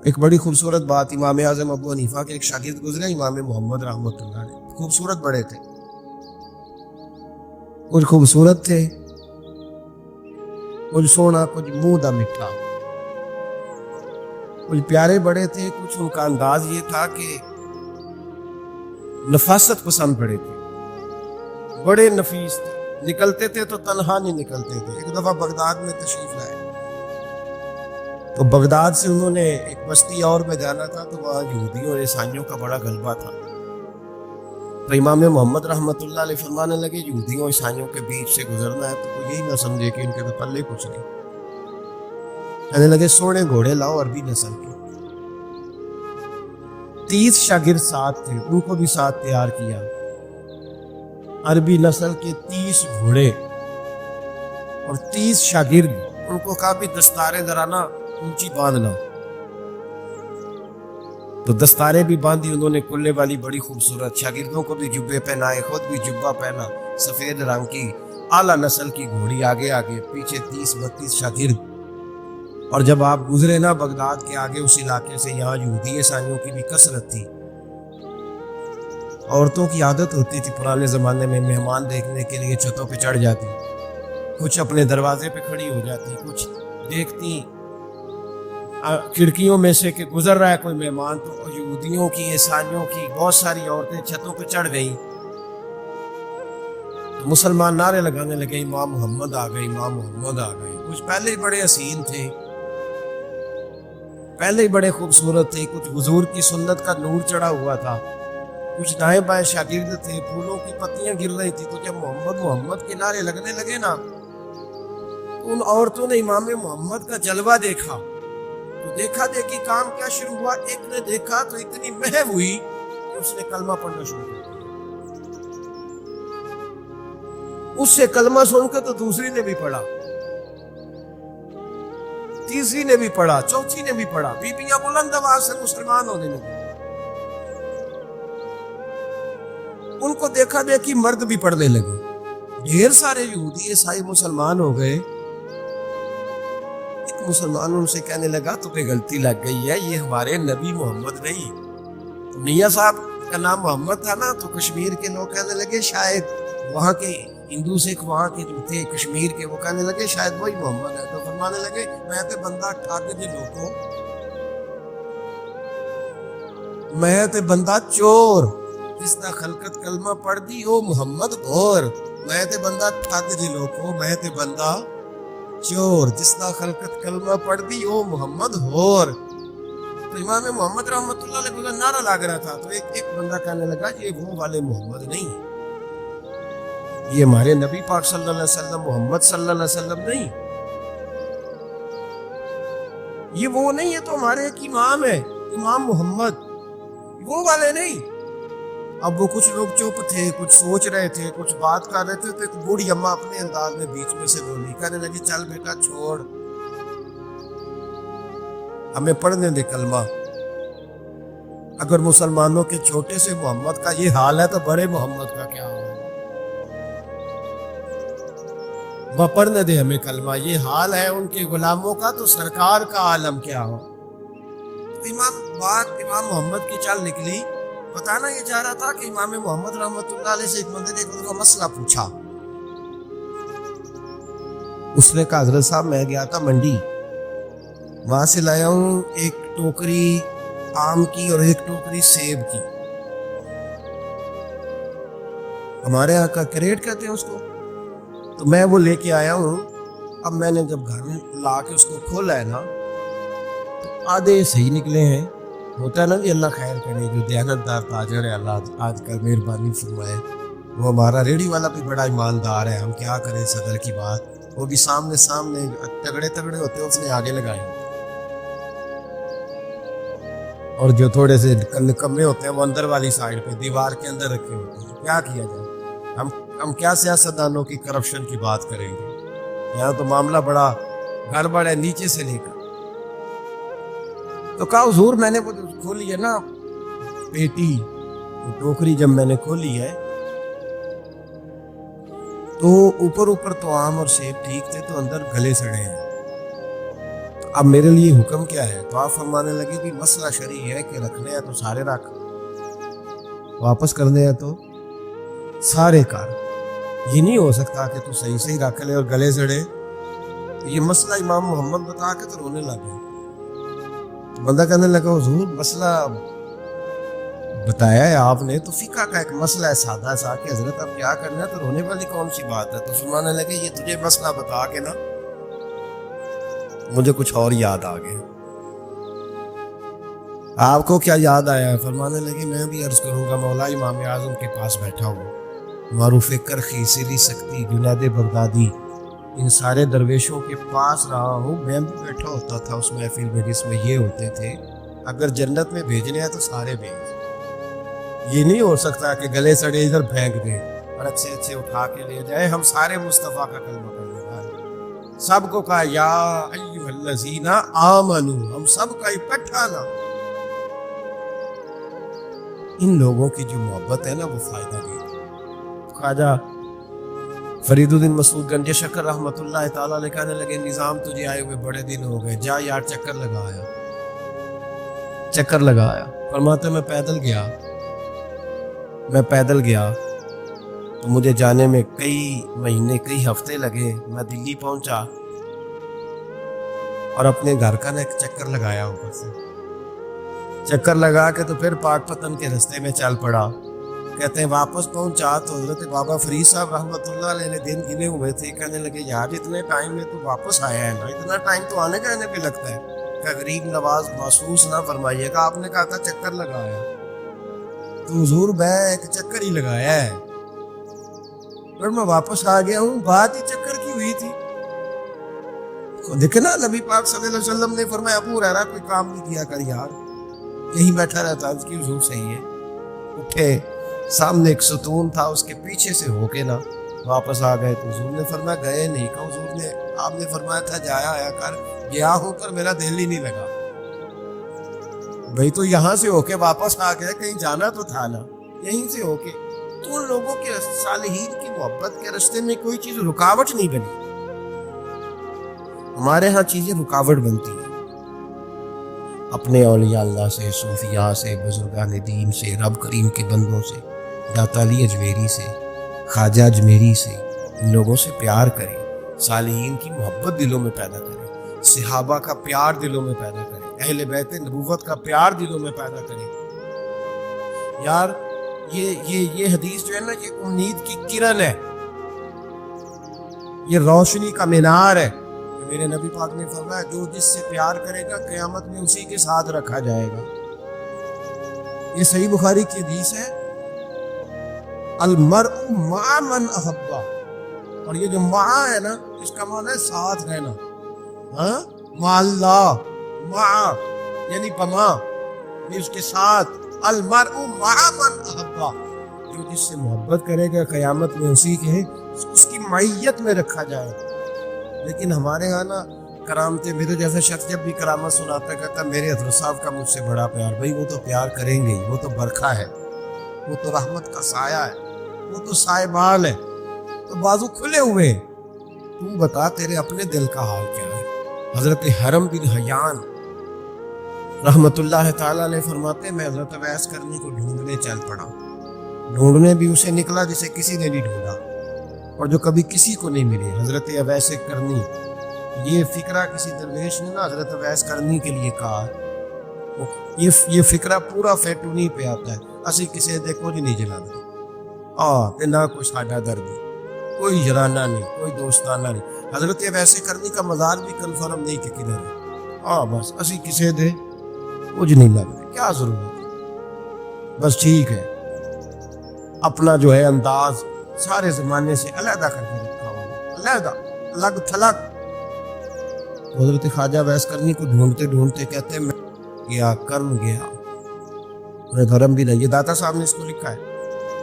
ایک بڑی خوبصورت بات، امام اعظم ابو حنیفہ کے ایک شاگرد گزرے امام محمد رحمۃ اللہ علیہ، خوبصورت بڑے تھے، کچھ خوبصورت تھے، کچھ سونا، کچھ منہ دا میٹھا، کچھ پیارے بڑے تھے، کچھ ان کا انداز یہ تھا کہ نفاست پسند بڑے تھے، بڑے نفیس تھے، نکلتے تھے تو تنہا نہیں نکلتے تھے۔ ایک دفعہ بغداد میں تشریف لائے تو بغداد سے انہوں نے ایک بستی اور میں جانا تھا، تو وہاں یہودیوں اور عیسائیوں کا بڑا غلبہ تھا، تو امام محمد رحمۃ اللہ علیہ فرمانے لگے یہودیوں اور عیسائیوں کے بیچ سے گزرنا ہے تو کوئی یہی نہ سمجھے کہ ان کے تو پلے کچھ نہیں، کہنے لگے سونے گھوڑے لاؤ عربی نسل کے۔ 30 شاگرد ساتھ تھے، ان کو بھی ساتھ تیار کیا، عربی نسل کے 30 گھوڑے اور 30 شاگرد، ان کو کہا بھی دستاریں ذرا نا اونچی باندھ لاؤ، تو دستاریں بھی باندھی انہوں نے کلے والی بڑی خوبصورت، شاگردوں کو بھی جبے پہنائے، خود بھی جبہ پہنا، سفید رنگ کی اعلیٰ نسل کی گھوڑی، آگے آگے پیچھے 30-32 شاگرد۔ اور جب آپ گزرے نا بغداد کے آگے اس علاقے سے، یہاں یہودی عیسائیوں کی بھی کثرت تھی، عورتوں کی عادت ہوتی تھی پرانے زمانے میں مہمان دیکھنے کے لیے چھتوں پہ چڑھ جاتی، کچھ اپنے دروازے پہ کھڑی ہو جاتی، کچھ دیکھتی کھڑکیوں میں سے کہ گزر رہا ہے کوئی مہمان، تو یہودیوں کی عیسائیوں کی بہت ساری عورتیں چھتوں پہ چڑھ گئیں، تو مسلمان نعرے لگانے لگے امام محمد آ گئے، امام محمد آ گئے۔ کچھ پہلے ہی بڑے حسین تھے، پہلے ہی بڑے خوبصورت تھے، کچھ حضور کی سنت کا نور چڑھا ہوا تھا، کچھ دائیں بائیں شاگرد تھے، پھولوں کی پتیاں گر رہی تھی، تو جب محمد محمد کے نعرے لگنے لگے نا، تو ان عورتوں نے امام محمد کا جلوہ دیکھا، تو دیکھا دیکھی کام کیا شروع ہوا، ایک نے دیکھا تو اتنی محو ہوئی کہ اس نے کلمہ پڑھنا شروع کر دیا، اس سے کلمہ سن کے تو دوسری نے بھی پڑھا، تیسری نے بھی پڑھا، چوتھی نے بھی پڑھا، بیبیاں بلند آواز سے مسلمان ہونے لگی، ان کو دیکھا دیکھی مرد بھی پڑھنے لگے، ڈھیر سارے یہودی عیسائی مسلمان ہو گئے۔ ایک مسلمان ان سے کہنے لگا تمہیں غلطی لگ گئی ہے، یہ ہمارے نبی محمد نہیں، میاں صاحب کا نام محمد تھا نا، تو کشمیر کے لوگ کہنے لگے شاید وہاں کے ہندو سکھ وہاں کے جو تھے کشمیر کے، وہ کہنے لگے شاید وہی محمد ہے، تو فرمانے لگے میں تے بندہ ٹھگ جی لوگوں، میں تے بندہ چور، جس دا خلقت کلمہ پڑھ دی او محمد غور، میں تے بندہ ٹھگ جی لوگوں، میں تے بندہ چور، جس دا خلقت کلمہ پڑھ دی او محمد غور۔ تو امام محمد رحمۃ اللہ علیہ کا نعرہ لگ رہا تھا، تو ایک بندہ کہنے لگا یہ وہ والے محمد نہیں، یہ ہمارے نبی پاک صلی اللہ علیہ وسلم محمد صلی اللہ علیہ وسلم نہیں، یہ وہ نہیں ہے، تو ہمارے ایک امام ہے امام محمد، وہ والے نہیں۔ اب وہ کچھ لوگ چپ تھے، کچھ سوچ رہے تھے، کچھ بات کر رہے تھے، تو ایک بوڑھی اماں اپنے انداز میں بیچ میں سے بولی، کہنے لگی چل بیٹا چھوڑ، ہمیں پڑھنے دے کلمہ، اگر مسلمانوں کے چھوٹے سے محمد کا یہ حال ہے تو بڑے محمد کا کیا حال ہے، وہ پڑھنے دے ہمیں کلمہ، یہ حال ہے ان کے غلاموں کا تو سرکار کا عالم کیا ہو۔ تو امام محمد کی چال نکلی، بتانا یہ چاہ رہا تھا کہ امام محمد رحمۃ اللہ علیہ سے ایک بندے نے ایک مسئلہ پوچھا، اس نے کہا حضرت صاحب میں گیا تھا منڈی، وہاں سے لایا ہوں ایک ٹوکری آم کی اور ایک ٹوکری سیب کی، ہمارے یہاں کا کریٹ کہتے ہیں اس کو، تو میں وہ لے کے آیا ہوں، اب میں نے جب گھر میں لا کے اس کو کھولا ہے نا تو آدھے صحیح نکلے ہیں، ہوتا ہے نا جی اللہ خیر کرے، جو دیانتدار تاجر ہے اللہ آج کل مہربانی فرمائے، وہ ہمارا ریڑھی والا بھی بڑا ایماندار ہے، ہم کیا کریں صدر کی بات، وہ بھی سامنے تگڑے ہوتے ہیں اس نے آگے لگائے، اور جو تھوڑے سے نکمے ہوتے ہیں وہ اندر والی سائڈ پہ دیوار کے اندر رکھے ہوتے ہیں، کیا کیا جائے، ہم کیا سیاستدانوں کی کرپشن کی بات کریں گے، یہاں تو معاملہ بڑا گڑبڑ ہے نیچے سے لے کر۔ تو کہا حضور میں نے وہ کھولی ہے نا پیٹی، وہ ٹوکری جب میں نے کھولی ہے تو اوپر تو آم اور سیب ٹھیک تھے، تو اندر گلے سڑے ہیں، تو اب میرے لیے حکم کیا ہے؟ تو آپ فرمانے لگے بھی مسئلہ شرعی ہے کہ رکھنے ہیں تو سارے رکھ، واپس کرنے ہیں تو سارے کر، یہ نہیں ہو سکتا کہ تو صحیح صحیح رکھ لے اور گلے سڑے۔ یہ مسئلہ امام محمد بتا کے تو رونے لگے۔ بندہ کہنے لگا حضور مسئلہ بتایا ہے آپ نے، تو فقہ کا ایک مسئلہ ہے سادہ سا کہ حضرت اب کیا کرنا ہے، تو رونے والی کون سی بات ہے؟ تو فرمانے لگے یہ تجھے مسئلہ بتا کے نا مجھے کچھ اور یاد آ گیا۔ آپ کو کیا یاد آیا ہے؟ فرمانے لگے میں بھی عرض کروں گا، مولا امام اعظم کے پاس بیٹھا ہوں، معروف کرخی، سری سکتی، جنید بغدادی، ان سارے درویشوں کے پاس رہا ہوں، میں بھی بیٹھا ہوتا تھا اس محفل میں جس میں یہ ہوتے تھے اگر جنت میں بھیجنے ہیں تو سارے بھیج، یہ نہیں ہو سکتا کہ گلے سڑے ادھر پھینک دیں اور اچھے اچھے اٹھا کے لے جائے۔ ہم سارے مصطفیٰ کا کلمہ پڑھنے والے، سب کو کہا یا ایھا الذین آمنو، ہم سب کا اکٹھا نا۔ ان لوگوں کی جو محبت ہے نا وہ فائدہ دیتی۔ خواجہ فرید الدین مسعود گنج شکر رحمۃ اللہ تعالیٰ علیہ کہنے لگے نظام تجھے آئے ہوئے بڑے دن ہو گئے، جا یار چکر لگایا۔ فرماتے میں پیدل گیا تو مجھے جانے میں کئی مہینے کئی ہفتے لگے۔ میں دلی پہنچا اور اپنے گھر کا نا ایک چکر لگایا، اوپر سے چکر لگا کے تو پھر پاک پتن کے رستے میں چل پڑا۔ کہتے ہیں واپس پہنچا تو حضرت بابا فرید صاحب رحمۃ اللہ علیہ نے دن گنے ہوئے تھے، کہنے لگے یار اتنے ٹائم میں تو واپس آیا ہے نا، اتنا ٹائم تو آنے جانے پہ لگتا ہے، کہ غریب نواز محسوس نہ فرمائیے گا، آپ نے کہا تھا چکر لگایا، تو حضور میں ایک چکر ہی لگایا ہے اور میں واپس آ گیا ہوں، بات ہی چکر کی ہوئی تھی۔ دیکھے نا نبی پاک صلی اللہ علیہ وسلم نے فرمایا ابو ہریرہ کوئی کام نہیں کیا کر یار، یہیں بیٹھا رہتا، اس کی حضور صحیح ہے۔ اٹھے، سامنے ایک ستون تھا، اس کے پیچھے سے ہو کے نا واپس آ گئے، تو حضور نے فرمایا گئے نہیں، کہ حضور نے آپ نے فرمایا تھا جایا آیا کر، گیا ہو کر میرا دل ہی نہیں لگا۔ بھئی تو یہاں سے ہو کے واپس آ گئے، کہیں جانا تو تھا نا، یہیں سے ہو کے۔ تو ان لوگوں کے صالحین کی محبت کے راستے میں کوئی چیز رکاوٹ نہیں بنی۔ ہمارے ہاں چیزیں رکاوٹ بنتی ہیں، اپنے اولیاء اللہ سے، صوفیاء سے، بزرگان دین سے، رب کریم کے بندوں سے، داتا علی اجمیری سے، خواجہ اجمیری سے، ان لوگوں سے پیار کریں، صالحین کی محبت دلوں میں پیدا کریں، صحابہ کا پیار دلوں میں پیدا کریں، اہل بیت نبوت کا پیار دلوں میں پیدا کریں۔ یار یہ حدیث جو ہے نا، یہ امید کی کرن ہے، یہ روشنی کا مینار ہے۔ میرے نبی پاک نے فرمایا جو جس سے پیار کرے گا قیامت میں اسی کے ساتھ رکھا جائے گا۔ یہ صحیح بخاری کی حدیث ہے، المرء مع من احبہ، اور یہ جو مع ہے نا اس کا معنی ہے ساتھ رہنا، ہاں مع اللہ، مع یعنی بما، یعنی اس کے ساتھ، المرء مع من احبہ، جو جس سے محبت کرے گا قیامت میں اسی کے اس کی معیت میں رکھا جائے۔ لیکن ہمارے ہاں نا کرامتے، میرے جیسا شخص جب بھی کرامت سناتا ہے کہتا ہے میرے حضرت صاحب کا مجھ سے بڑا پیار۔ بھائی وہ تو پیار کریں گے، وہ تو برکھا ہے، وہ تو رحمت کا سایہ ہے، وہ تو سائبال ہے، تو بازو کھلے ہوئے۔ تو بتا تیرے اپنے دل کا حال کیا ہے؟ حضرت حرم بن حیان رحمت اللہ تعالیٰ نے فرماتے میں حضرت اویس کرنی کو ڈھونڈنے چل پڑا، ڈھونڈنے بھی اسے نکلا جسے کسی نے نہیں ڈھونڈا اور جو کبھی کسی کو نہیں ملے، حضرت اویس کرنی۔ یہ فکرہ کسی درویش نے نا حضرت اویس کرنی کے لیے کہا، یہ فکرہ پورا فیٹونی پہ آتا ہے، اسی کسی دے کچھ نہیں جلانا، تے نہ کوئی ساڈا درد، کوئی جرانہ نہیں، کوئی دوستانہ نہیں۔ حضرت اویس کرنی کا مزار بھی کنفرم نہیں کہ کدھر ہے، بس اسی کسی دے کچھ نہیں لگتا، کیا ضرورت ہے، بس ٹھیک ہے اپنا جو ہے انداز سارے زمانے سے علیحدہ کر کے رکھا ہوا، علیحدہ، الگ تھلگ۔ حضرت خواجہ اویس کرنی کو ڈھونڈتے ڈھونڈتے کہتے ہیں میں گیا، کرم گیا، انہیں دھرم بھی نہیں، یہ داتا صاحب نے اس کو لکھا ہے،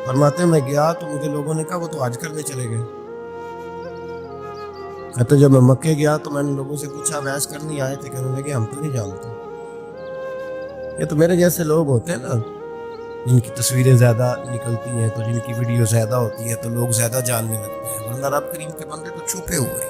فرماتے ہیں میں گیا تو مجھے لوگوں نے کہا وہ تو حج کرنے چلے گئے۔ کہتے جب میں مکے گیا تو میں نے لوگوں سے پوچھا اویس کرنی آئے تھے، کہنے لگے ہم تو نہیں جانتے۔ یہ تو میرے جیسے لوگ ہوتے ہیں نا جن کی تصویریں زیادہ نکلتی ہیں تو جن کی ویڈیو زیادہ ہوتی ہے تو لوگ زیادہ جاننے لگتے ہیں، ورنہ رب کریم کے بندے تو چھپے ہوئے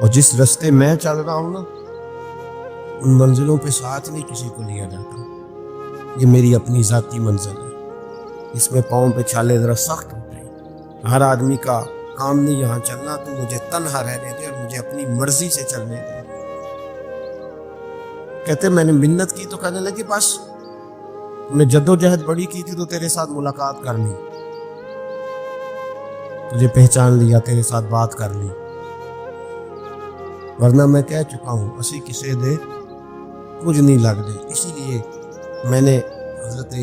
اور جس رستے میں چل رہا ہوں نا، ان منزلوں پہ ساتھ نہیں کسی کو لیا جاتا. یہ میری اپنی ذاتی منزل ہے، اس میں پاؤں پہ چھالے ذرا سخت ہوتے ہیں. ہر آدمی کا کام نہیں یہاں چلنا، تو مجھے تنہا رہنے دے اور مجھے اپنی مرضی سے چلنے دے. کہتے میں نے منت کی تو کہنے لگی بس تم نے جدوجہد بڑی کی تھی تو تیرے ساتھ ملاقات کر لی، تجھے پہچان لیا، تیرے ساتھ بات کر لی، ورنہ میں کہہ چکا ہوں اسی کسے دے کچھ نہیں لگ دے. اسی لیے میں نے حضرت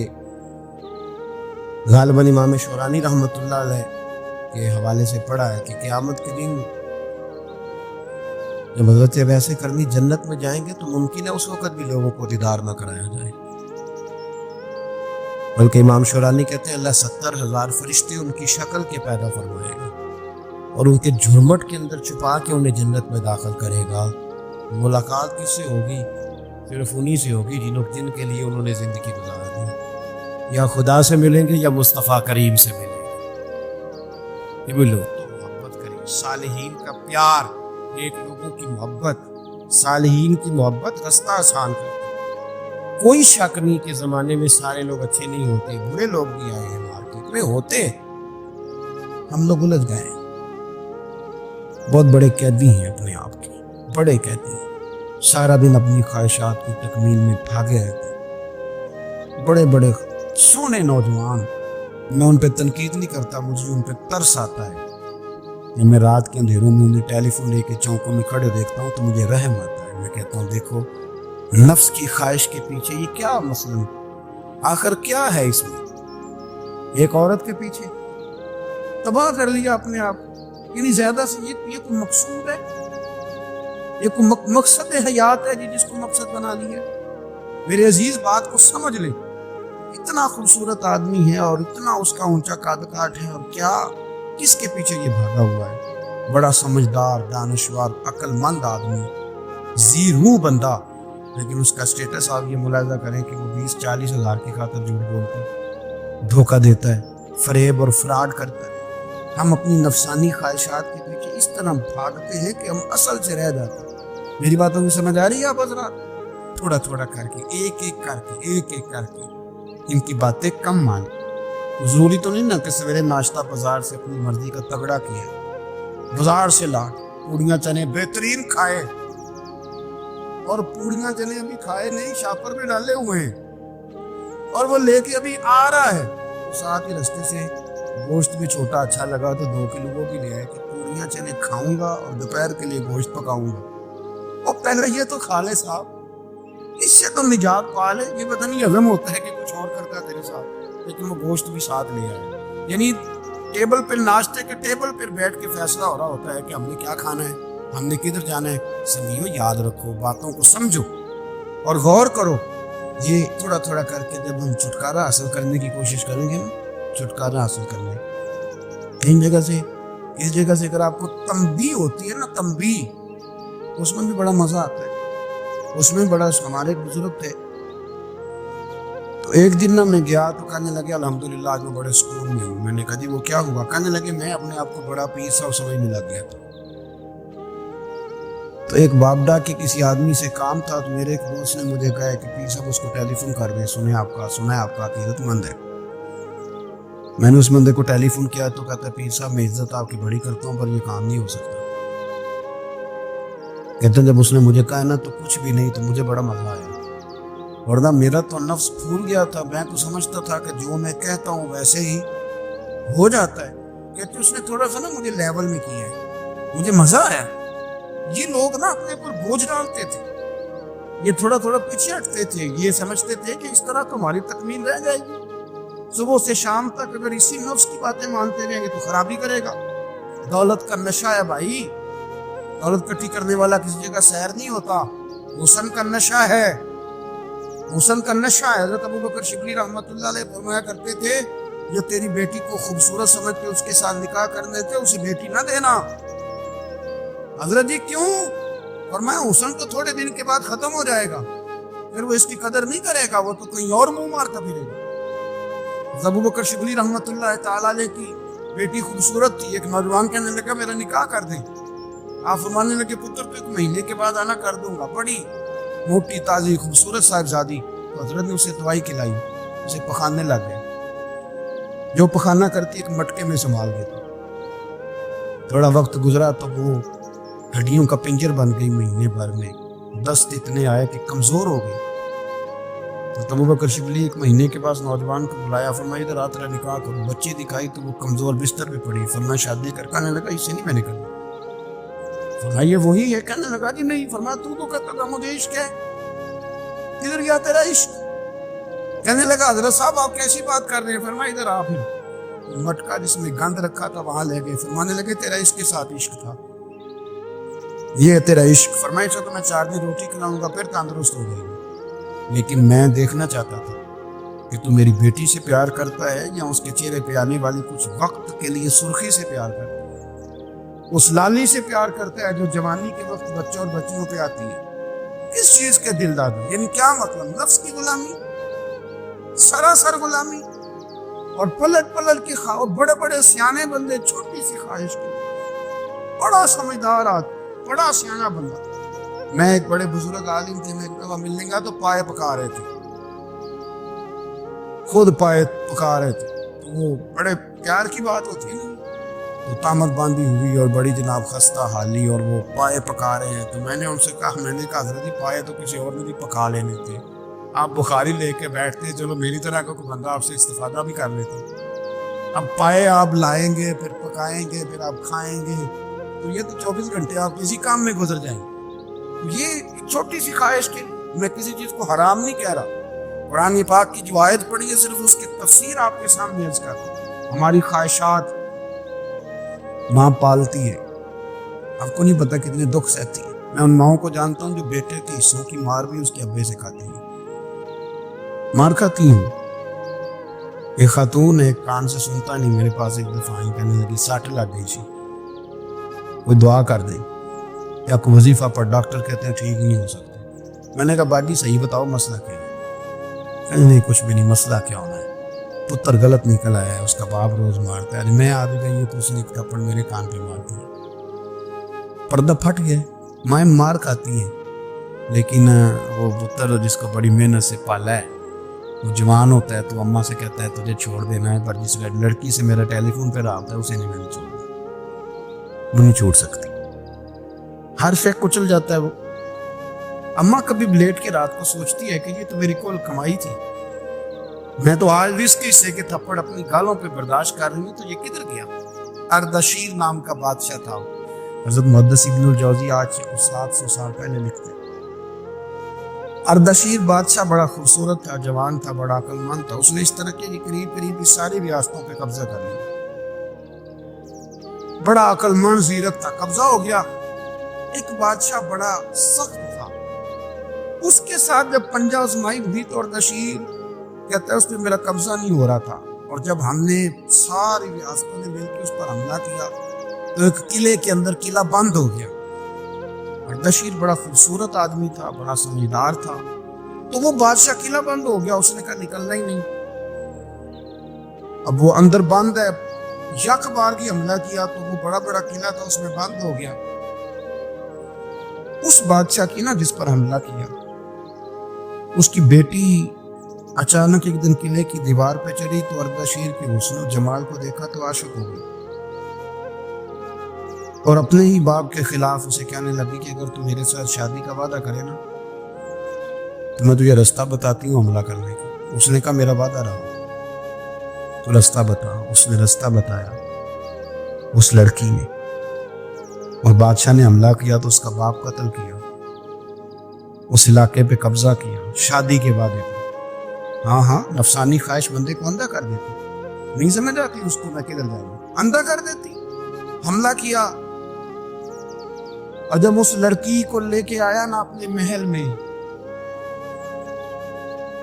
غالباً امام شورانی رحمۃ اللہ علیہ کے حوالے سے پڑھا ہے کہ قیامت کے دن جب حضرت ویسے کرنی جنت میں جائیں گے تو ممکن ہے اس وقت بھی لوگوں کو دیدار نہ کرایا جائے، بلکہ امام شورانی کہتے ہیں اللہ 70,000 فرشتے ان کی شکل کے پیدا فرمائے گا اور ان کے جھرمٹ کے اندر چھپا کے انہیں جنت میں داخل کرے گا. ملاقات کس سے ہوگی؟ صرف انہی سے ہوگی جن کے لیے انہوں نے زندگی گزار دی. یا خدا سے ملیں گے یا مصطفیٰ کریم سے ملیں گے. یہ بولو تو محبت کریں، صالحین کا پیار، ایک لوگوں کی محبت، صالحین کی محبت رستہ آسان کرتی. کوئی شک نہیں کہ زمانے میں سارے لوگ اچھے نہیں ہوتے، برے لوگ بھی آئے ہیں مارکیٹ میں، ہوتے، ہم لوگ الجھ گئے ہیں. بہت بڑے قیدی ہیں اپنے آپ کے، بڑے قیدی ہیں، سارا دن اپنی خواہشات کی تکمیل میں بھاگے رہتے ہیں. بڑے بڑے سونے نوجوان، میں ان پہ تنقید نہیں کرتا، مجھے ان پہ ترس آتا ہے. جب میں رات کے اندھیروں میں انہیں ٹیلی فون لے کے چوکوں میں کھڑے دیکھتا ہوں تو مجھے رحم آتا ہے. میں کہتا ہوں دیکھو نفس کی خواہش کے پیچھے یہ کیا مثلا آخر کیا ہے اس میں؟ ایک عورت کے پیچھے تباہ کر لیا اپنے آپ، یعنی زیادہ سے یہ کوئی مقصود ہے؟ یہ کوئی مقصد حیات ہے جس کو مقصد بنا لیا؟ میرے عزیز بات کو سمجھ لے، اتنا خوبصورت آدمی ہے اور اتنا اس کا اونچا قد کاٹ ہے، اور کیا کس کے پیچھے یہ بھاگا ہوا ہے؟ بڑا سمجھدار، دانشور، عقل مند آدمی، ذی روح بندہ، لیکن اس کا سٹیٹس آپ یہ ملاحظہ کریں کہ وہ 20-40 ہزار کی خاطر جھوٹ بولتا ہے، دھوکہ دیتا ہے، فریب اور فراڈ کرتا ہے. ہم اپنی نفسانی خواہشات کے پیچھے اس طرح بھاگتے ہیں کہ ہم اصل سے رہ جاتے ہیں. میری باتوں میں سمجھ آ رہی ہے آپ حضرات؟ تھوڑا تھوڑا کر کے، ایک ایک کر کے ان کی باتیں کم مانیں. ضروری تو نہیں نا کہ سویرے ناشتہ بازار سے اپنی مرضی کا تگڑا کیا، بازار سے لا پوڑیاں چنے بہترین کھائے، اور پوڑیاں چنے ابھی کھائے نہیں، شاپر میں ڈالے ہوئے ہیں، اور وہ لے کے ابھی آ رہا ہے. ساتھ ہی رستے سے گوشت بھی چھوٹا اچھا لگا تو 2 کلو وہ بھی لے آئے کہ پوڑیاں چنے کھاؤں گا اور دوپہر کے لیے گوشت پکاؤں گا. اور پہلے یہ تو کھا لے صاحب، اس سے تو نجات پا لے. یہ پتہ نہیں ہضم ہوتا ہے کہ کچھ اور کرتا ہے تیرے ساتھ، لیکن وہ گوشت بھی ساتھ لے آئے. یعنی ٹیبل پہ، ناشتے کے ٹیبل پہ بیٹھ کے فیصلہ ہو رہا ہوتا ہے کہ ہم نے کیا کھانا ہے، ہم نے کدھر جانا ہے. سنگیو یاد رکھو، باتوں کو سمجھو اور غور کرو. یہ تھوڑا تھوڑا کر کے جب ہم چھٹکارا حاصل کرنے کی کوشش کریں گے نا، چھٹکارا حاصل کرنے کہیں جگہ سے، اس جگہ سے اگر آپ کو تنبیہ ہوتی ہے نا، تنبیہ، اس میں بھی بڑا مزہ آتا ہے. اس میں بڑا، ہمارے ایک بزرگ تھے تو ایک دن نا میں گیا تو کہنے لگے الحمدللہ آج میں بڑے سکون میں ہوں. میں نے کہا جی وہ کیا ہوا؟ کہنے لگے میں اپنے آپ کو بڑا پیر صاحب سمجھنے لگ گیا تھا. تو ایک بابڈا کے کسی آدمی سے کام تھا تو میرے ایک دوست نے مجھے کہا کہ پیر صاحب اس کو ٹیلی فون کر دیں، سنا ہے آپ کا عقیدت مند ہے. میں نے اس بندے کو ٹیلی فون کیا تو کہتا ہے پیر صاحب میں عزت آپ کی بڑی کرتا ہوں پر یہ کام نہیں ہو سکتا. کہتے ہیں جب اس نے مجھے کہا نا تو کچھ بھی نہیں، تو مجھے بڑا مزہ آیا، ورنہ میرا تو نفس پھول گیا تھا. میں تو سمجھتا تھا کہ جو میں کہتا ہوں ویسے ہی ہو جاتا ہے. کہتے اس نے تھوڑا سا نا مجھے لیول میں کیا ہے، مجھے مزہ آیا. یہ لوگ نا اپنے اوپر بوجھ ڈالتے تھے، یہ تھوڑا تھوڑا پیچھے ہٹتے تھے، یہ سمجھتے تھے کہ اس طرح تمہاری تکمیل رہ جائے گی. صبح سے شام تک اگر اسی نفس کی باتیں مانتے رہیں گے تو خرابی کرے گا. دولت کا نشہ ہے بھائی، دولت کٹھی کرنے والا کسی جگہ سیر نہیں ہوتا. حسن کا نشہ ہے، حسن کا نشہ ہے. حضرت ابوبکر شبلی رحمۃ اللہ علیہ فرمایا کرتے تھے جو تیری بیٹی کو خوبصورت سمجھ کے اس کے ساتھ نکاح کرنے تھے اسے بیٹی نہ دینا. حضرت جی کیوں؟ فرمایا حسن تو تھوڑے دن کے بعد ختم ہو جائے گا، پھر وہ اس کی قدر نہیں کرے گا، وہ تو کہیں اور منہ مارتا پھرے گا. ابوبکر شبلی رحمۃ اللہ تعالی علیہ کی بیٹی خوبصورت تھی. ایک نوجوان کہنے لگا میرا نکاح کر دیں. آپ فرمانے لگے پتر تو 1 مہینے کے بعد آنا، کر دوں گا، بڑی موٹی تازی خوبصورت صاحبزادی۔ تو حضرت نے اسے دوائی کھلائی، اسے پخانے لگ گئے، جو پخانا کرتی ایک مٹکے میں سنبھال دیتی۔ تھوڑا وقت گزرا تو وہ ہڈیوں کا پنجر بن گئی، مہینے بھر میں دست اتنے آئے کہ کمزور ہو گئی۔ تو ابو بکر شبلی 1 مہینے کے بعد نوجوان کو بلایا، فرمایا ادھر آ، تیرا نکاح کرو۔ بچی دکھائی تو وہ کمزور بستر پہ پڑی، فرمایا شادی کر، کہنے لگا اس سے نہیں میں نے کرنا۔ فرمایا یہ وہی ہے، کہنے لگا جی نہیں۔ فرمایا تو کہتا تھا مجھے عشق ہے، ادھر گیا تیرا عشق؟ کہنے لگا حضرت صاحب آپ کیسی بات کر رہے ہیں؟ فرمایا ادھر آ۔ پھر مٹکا جس میں گند رکھا تھا وہاں لے گئے، فرمانے لگے تیرا اس کے ساتھ عشق تھا، یہ ہے تیرا عشق۔ فرمایا تو میں 4 دن روٹی کھلاؤں گا پھر تندرست ہو جائے گی، لیکن میں دیکھنا چاہتا تھا کہ تو میری بیٹی سے پیار کرتا ہے یا اس کے چہرے پہ آنے والی کچھ وقت کے لیے سرخی سے پیار کرتا ہے، اس لالی سے پیار کرتا ہے جو جوانی کے وقت بچوں اور بچیوں پہ آتی ہے۔ کس چیز کے دل دادی؟ یعنی کیا مطلب؟ نفس کی غلامی، سراسر غلامی، اور پلٹ پلٹ کی اور بڑے بڑے سیانے بندے چھوٹی سی خواہش کی، بڑا سمجھدار آدمی، بڑا سیانا بندہ۔ میں ایک بڑے بزرگ عالم تھے، میں ایک دفعہ ملنے گا تو پائے پکا رہے تھے، خود پائے پکا رہے تھے، تو وہ بڑے پیار کی بات ہوتی ہے نا، تو تامت باندھی ہوئی اور بڑی جناب خستہ حالی، اور وہ پائے پکا رہے ہیں۔ تو میں نے ان سے کہا، میں نے کہا حضرت جی پائے تو کسی اور نے بھی پکا لینے تھے، آپ بخاری لے کے بیٹھتے، چلو میری طرح کا کوئی بندہ آپ سے استفادہ بھی کر لیتا۔ اب پائے آپ لائیں گے، پھر پکائیں گے، پھر آپ کھائیں گے، تو یہ تو 24 گھنٹے آپ کسی کام میں گزر جائیں گے۔ یہ چھوٹی سی خواہش کے، میں کسی چیز کو حرام نہیں کہہ رہا، قرآن پاک کی جو آیت پڑھی ہے صرف اس کی تفسیر آپ کے سامنے عرض کر رہا ہوں۔ ہماری خواہشات ماں پالتی ہے، آپ کو نہیں پتا کتنے دکھ سہتی ہے۔ میں ان ماؤں کو جانتا ہوں جو بیٹے کے حصوں کی مار بھی اس کے ابے سے کھاتی ہیں، مار کھاتی ہوں۔ ایک خاتون ایک کان سے سنتا نہیں، میرے پاس ایک دفعہ آئی، کہنے لگی 60 لگ گئی سی، کوئی دعا کر دیں یا کوئی وظیفہ پر، ڈاکٹر کہتے ہیں ٹھیک نہیں ہو سکتے۔ میں نے کہا باجی صحیح بتاؤ مسئلہ کیا ہے؟ کہنے نہیں کچھ بھی نہیں، مسئلہ کیا ہونا ہے، پتر غلط نکل آیا ہے، اس کا باپ روز مارتا ہے، میں آ گئی تو اس نے ایک تھپڑ میرے کان پہ مار دیا، پردہ پھٹ گیا۔ مائیں مار کھاتی ہیں، لیکن وہ پتر جس کو بڑی محنت سے پالا ہے، وہ جوان ہوتا ہے تو اماں سے کہتا ہے تجھے چھوڑ دینا ہے، پر جس لڑکی سے میرا ٹیلی فون پہ رابطہ ہے اسے نہیں میں نے چھوڑنا، وہ نہیں چھوڑ سکتی، ہر شے کچل جاتا ہے وہ۔ اماں کبھی لیٹ کے رات کو سوچتی ہے کہ یہ تو میری کل کمائی تھی، میں تو آج بھی اس کے حصے کے تھپڑ اپنی گالوں پہ برداشت کر رہی ہوں، تو یہ کدھر گیا؟ اردشیر نام کا بادشاہ تھا، حضرت محدث ابن الجوزی آج سے 700 سال پہلے لکھتے ہیں۔ اردشیر بادشاہ بڑا خوبصورت تھا، جوان تھا، بڑا عقل مند تھا، اس نے اس طرح کے قریب قریب ساری ریاستوں پہ قبضہ کر لیا، بڑا عقل مند زیرک تھا، قبضہ ہو گیا۔ ایک بادشاہ بڑا سخت تھا، اس کے ساتھ جب پنجہ آزمائی ہوئی تو اردشیر کہتا ہے اس پہ میرا قبضہ نہیں ہو رہا تھا، اور جب ہم نے ساری ریاستوں نے مل کے اس پر حملہ کیا تو ایک قلعے کے اندر قلعہ بند ہو گیا۔ اردشیر بڑا خوبصورت آدمی تھا، بڑا سمجھدار تھا، تو وہ بادشاہ قلعہ بند ہو گیا، اس نے کہا نکلنا ہی نہیں، اب وہ اندر بند ہے، یک بار کی حملہ کیا تو وہ بڑا بڑا قلعہ تھا اس میں بند ہو گیا۔ اس بادشاہ کی نا جس پر حملہ کیا، اس کی بیٹی اچانک ایک دن قلعے کی دیوار پہ چڑھی تو اردشیر کے حسن و جمال کو دیکھا تو عاشق ہو گئی، اور اپنے ہی باپ کے خلاف اسے کہنے لگی کہ اگر تو میرے ساتھ شادی کا وعدہ کرے نا تو میں تجھے رستہ بتاتی ہوں حملہ کرنے کا۔ اس نے کہا میرا وعدہ رہا، تو رستہ بتا۔ اس نے رستہ بتایا اس لڑکی نے، اور بادشاہ نے حملہ کیا تو اس کا باپ قتل کیا، اس علاقے پہ قبضہ کیا شادی کے وعدے پر۔ ہاں نفسانی خواہش بندے کو اندھا کر دیتی، نہیں سمجھ آتی اس کو میں کدھر جاؤں، اندھا کر دیتی۔ حملہ کیا، اور جب اس لڑکی کو لے کے آیا نا اپنے محل میں،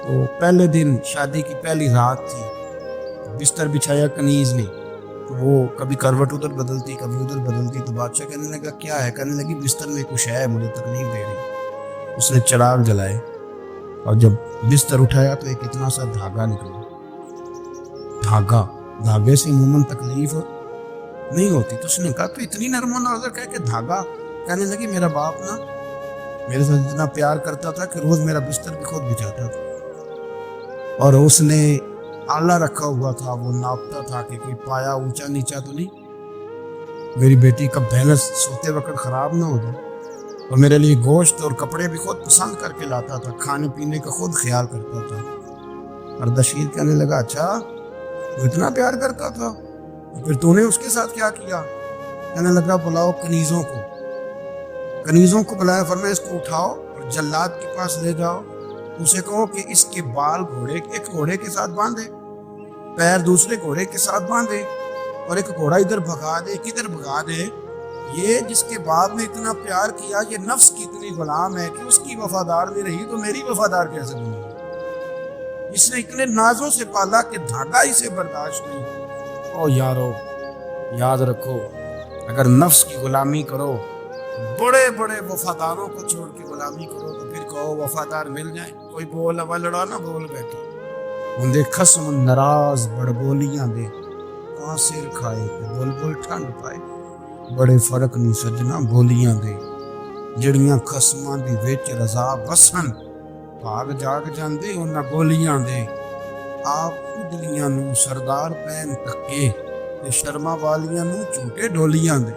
تو پہلے دن شادی کی پہلی رات تھی، بستر بچھایا کنیز نے، وہ کبھی کروٹ ادھر بدلتی کبھی ادھر بدلتی، تو بادشاہ کہنے لگا کیا ہے؟ کہنے لگی بستر میں کچھ ہے، مجھے تکلیف دے رہی۔ اس نے چراغ جلائے اور جب بستر اٹھایا تو ایک اتنا سا دھاگا نکلا۔ دھاگے سے عموماً تکلیف نہیں ہوتی، تو اس نے کہا تو اتنی نرم و نازک ہے کہ دھاگا کہنے لگی میرا باپ نا میرے ساتھ اتنا پیار کرتا تھا کہ روز میرا بستر بھی خود بچھاتا تھا، اور اس نے آلہ رکھا ہوا تھا، وہ ناپتا تھا کہ کوئی پایا اونچا نیچا تو نہیں، میری بیٹی کا بیلنس سوتے وقت خراب نہ ہو جائے، اور میرے لیے گوشت اور کپڑے بھی خود پسند کر کے لاتا تھا، کھانے پینے کا خود خیال کرتا تھا۔ اردشیر کہنے لگا اچھا وہ اتنا پیار کرتا تھا، پھر تو نے اس کے ساتھ کیا کیا؟ کہنے لگا بلاؤ کنیزوں کو بلایا، فرمایا اس کو اٹھاؤ اور جلاد کے پاس لے جاؤ، اسے کہو کہ اس کے بال ایک گھوڑے کے ساتھ باندھے، پیر دوسرے گھوڑے کے ساتھ باندھے، اور ایک گھوڑا ادھر بھگا دے کدھر بھگا دے، یہ جس کے باپ نے اتنا پیار کیا، یہ نفس کی اتنی غلام ہے کہ اس کی وفادار نہیں رہی تو میری وفادار کیسے بنے؟ اس نے اتنے نازوں سے پالا کہ دھاگا اسے برداشت نہیں۔ او یارو یاد رکھو، اگر نفس کی غلامی کرو، بڑے بڑے وفاداروں کو چھوڑ کے غلامی کرو تو پھر کہو وفادار مل جائیں، کوئی بول ہوا لڑا نہ بول بیٹھے، اندے خصم ناراض بڑ بولیاں دے، کہاں سر کھائے کہ بلبل ٹھنڈ پائے، بڑے فرق نہیں سجنا بولیاں دے، جڑیاں خصماں دی وچ رضا بسن، بھاگ جاگ جاندے انہاں گولیاں دے، آپ اڈلیاں نوں سردار پین ٹکے تے شرما والیاں نوں جھوٹے ڈولیاں دے۔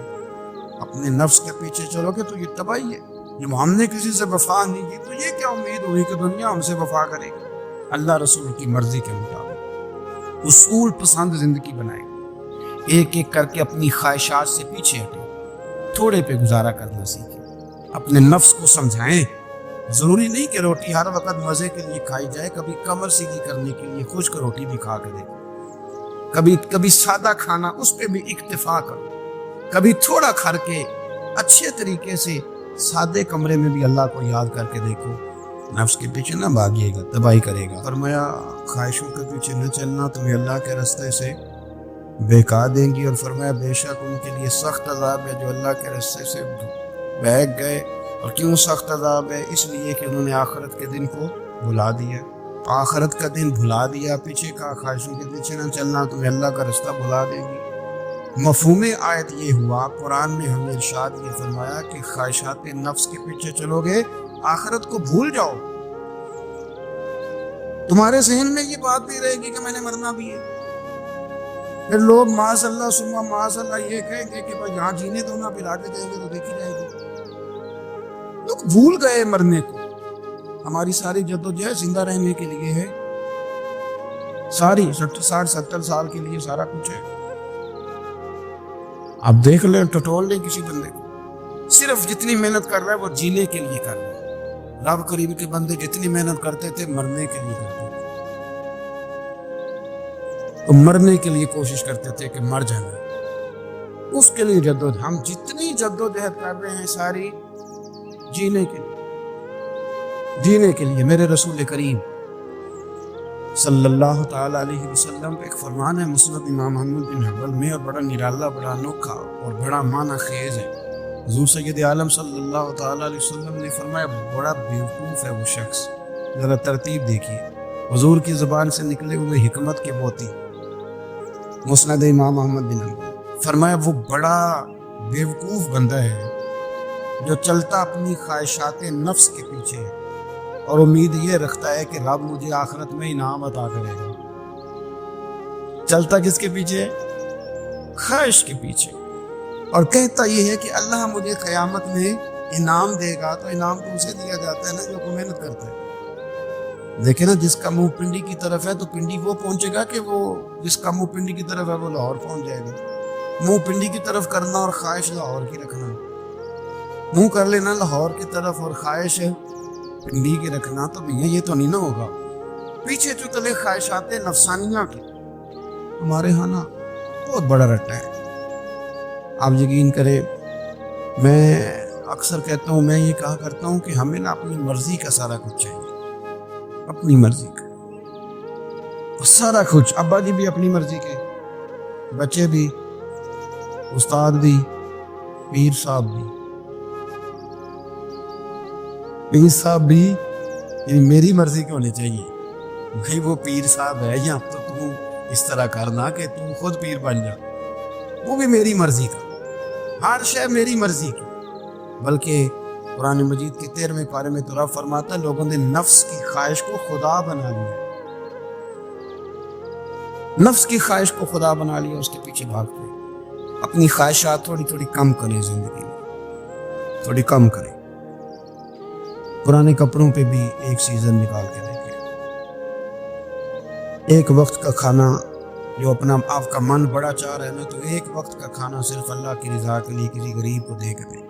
اپنے نفس کے پیچھے چلو گے تو یہ تباہی ہے، جب ہم نے کسی سے وفا نہیں کی تو یہ کیا امید ہوئی کہ دنیا ہم سے وفا کرے گی؟ اللہ رسول کی مرضی کے مطابق اصول پسند زندگی بنائیں، ایک ایک کر کے اپنی خواہشات سے پیچھے ہٹیں، تھوڑے پہ گزارا کرنا سیکھیں، اپنے نفس کو سمجھائیں، ضروری نہیں کہ روٹی ہر وقت مزے کے لیے کھائی جائے، کبھی کمر سیدھی کرنے کے لیے خشک روٹی بھی کھا کے دیکھو، کبھی سادہ کھانا اس پہ بھی اکتفا کرو، کبھی تھوڑا کھر کے اچھے طریقے سے سادے کمرے میں بھی اللہ کو یاد کر کے دیکھو، نفس کے پیچھے نہ بھاگیے گا، تباہی کرے گا۔ فرمایا خواہشوں کے پیچھے نہ چلنا، تمہیں اللہ کے راستے سے بہکا دیں گی، اور فرمایا بے شک ان کے لیے سخت عذاب ہے جو اللہ کے راستے سے بہک گئے۔ اور کیوں سخت عذاب ہے؟ اس لیے کہ انہوں نے آخرت کے دن کو بھلا دیا، آخرت کا دن بھلا دیا، پیچھے کا خواہشوں کے پیچھے نہ چلنا، تمہیں اللہ کا راستہ بھلا دیں گی۔ مفہوم آیت یہ ہوا، قرآن نے ہمیں ارشاد یہ فرمایا کہ خواہشات نفس کے پیچھے چلو گے آخرت کو بھول جاؤ، تمہارے ذہن میں یہ بات نہیں رہے گی کہ میں نے مرنا بھی ہے، پھر لوگ معاذ اللہ ثم معاذ اللہ یہ کہیں گے کہ بھائی یہاں جینے دو نا، پھر آگے جائیں گے تو دیکھی جائے گی۔ لوگ بھول گئے مرنے کو، ہماری ساری جدوجہد زندہ رہنے کے لیے ہے، ساری 60 70 سال کے لیے سارا کچھ ہے۔ آپ دیکھ لیں، ٹٹول لیں کسی بندے کو، صرف جتنی محنت کر رہا ہے وہ جینے کے لیے کر رہا ہے۔ رب کریم کے بندے جتنی محنت کرتے تھے مرنے کے لیے کرتے تھے، تو مرنے کے لیے کوشش کرتے تھے کہ مر جانا، اس کے لیے جدوجہد، ہم جتنی جدوجہد کر رہے ہیں ساری جینے کے لیے۔ میرے رسول کریم صلی اللہ تعالیٰ علیہ وسلم کا ایک فرمان ہے مسند امام احمد بن حنبل میں، اور بڑا نرالا، بڑا انوکھا اور بڑا معنی خیز ہے۔ حضور سید عالم صلی اللہ تعالیٰ علیہ وسلم نے فرمایا بڑا بیوقوف ہے وہ شخص، ذرا ترتیب دیکھیے، حضور کی زبان سے نکلے ہوئے حکمت کے موتی، مسند امام احمد بن حنبل، فرمایا وہ بڑا بیوقوف بندہ ہے جو چلتا اپنی خواہشات نفس کے پیچھے ہے اور امید یہ رکھتا ہے کہ رب مجھے آخرت میں انعام عطا کرے گا۔ چلتا کس کے پیچھے؟ خواہش کے پیچھے، اور کہتا یہ ہے کہ اللہ مجھے قیامت میں انعام دے گا، تو انعام تو اسے دیا جاتا ہے نا جو کوئی محنت کرتا ہے۔ دیکھیں نا، جس کا منہ پنڈی کی طرف ہے تو پنڈی وہ پہنچے گا، کہ وہ جس کا منہ پنڈی کی طرف ہے وہ لاہور پہنچ جائے گا۔ منہ پنڈی کی طرف کرنا اور خواہش لاہور کی رکھنا، منہ کر لینا لاہور کی طرف اور خواہش پنڈی کی رکھنا، تو بھیا یہ تو نہیں نہ ہوگا۔ پیچھے جو چلے خواہشات نفسانیہ کی، ہمارے ہاں نا بہت بڑا رٹا ہے۔ آپ یقین کریں، میں اکثر کہتا ہوں، میں یہ کہا کرتا ہوں کہ ہمیں نا اپنی مرضی کا سارا کچھ چاہیے، اپنی مرضی کا سارا کچھ۔ ابا جی بھی اپنی مرضی کے، بچے بھی، استاد بھی، پیر صاحب بھی، پیر صاحب بھی، یعنی میری مرضی کی ہونی چاہیے، بھائی وہ پیر صاحب ہے یا تو تم اس طرح کرنا کہ تم خود پیر بن جا، وہ بھی میری مرضی کا، ہر شے میری مرضی کی۔ بلکہ قرآن مجید کے 13ویں پارے میں تو رب فرماتا ہے لوگوں نے نفس کی خواہش کو خدا بنا لیا، نفس کی خواہش کو خدا بنا لیا، اس کے پیچھے بھاگتے ہیں۔ اپنی خواہشات تھوڑی تھوڑی کم کریں، زندگی میں تھوڑی کم کریں۔ پرانے کپڑوں پہ بھی ایک سیزن نکال کے دیکھیں۔ ایک وقت کا کھانا جو اپنا آپ کا من بڑا چاہ رہا ہے نا، تو ایک وقت کا کھانا صرف اللہ کی رضا کے لیے کسی غریب کو دے کے دیں۔